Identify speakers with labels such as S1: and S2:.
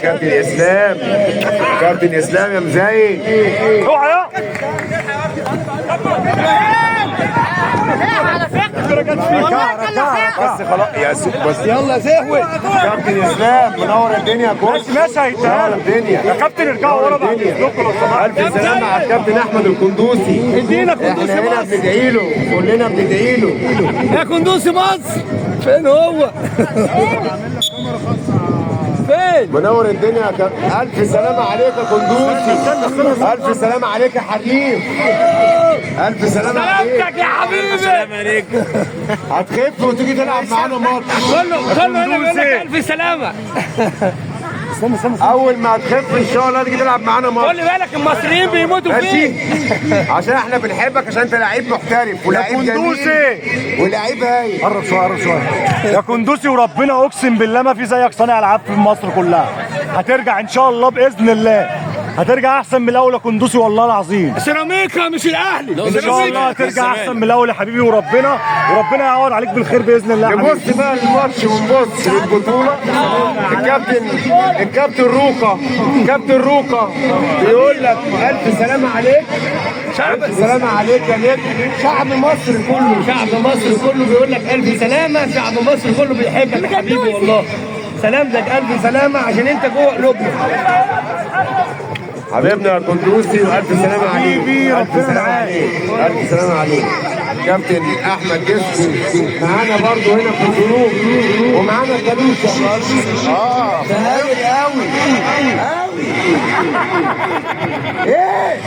S1: كابتن اسلام، كابتن اسلام يا مزايد.
S2: اوعى
S1: بس خلاص يا بس
S2: يلا زهوي.
S1: كابتن اسلام منور الدنيا يا كوتش.
S2: ماشي هيتهان
S1: منور الدنيا
S2: يا كابتن. ارجعوا ورا بقى.
S1: الف سلامة على الكابتن احمد القندوسي.
S2: ادينا
S1: احنا
S2: قندوسي
S1: هنا
S2: مصر.
S1: بندعي له، كلنا بندعي له.
S2: يا قندوسي مصر فين هو؟ فين؟
S1: منور الدنيا يا كابتن. الف سلامة عليك يا قندوسي. الف سلامة عليك يا حبيب. الف سلامة عليك.
S2: سلامتك يا حبيبي.
S3: السلام عليك.
S1: هتخف وتيجي تلعب معانا ماتش.
S2: كله هنا بيقول لك الف سلامه.
S1: اول ما هتخف ان شاء الله تيجي تلعب معانا ماتش.
S2: خلي بالك المصريين بيموتوا
S1: ماشي.
S2: فيك.
S1: عشان احنا بنحبك، عشان انت لعيب محترف ولعيب جميل
S2: قندوسي.
S1: ولعيب هايل.
S2: قرب شويه قرب شويه يا قندوسي. وربنا اقسم بالله ما في زيك صانع العاب في مصر كلها. هترجع ان شاء الله باذن الله. هترجع احسن من الاول يا قندوسي والله العظيم. سيراميكا مش الاهلي. ان شاء الله هترجع احسن من الاول يا حبيبي. وربنا يعوض عليك بالخير باذن الله يا حبيبي.
S1: نبص بقى للماتش ونبص للبطولة. الكابتن روكا بيقول لك ألف سلامة عليك. ألف سلامة عليك يا نجم. شعب مصر كله بيقول لك ألف سلامة. شعب مصر كله بيحبك يا حبيبي والله. سلامتك ألف سلامة عشان أنت جوه قلوبنا. حبيبنا يا قندوسي والف سلامة عليك. الف سلامة عليك. الف سلامة عليك. كابتن احمد جسكو معانا برضو هنا في الجنوب، ومعانا كالوشة. ده هايل قوي قوي. ايه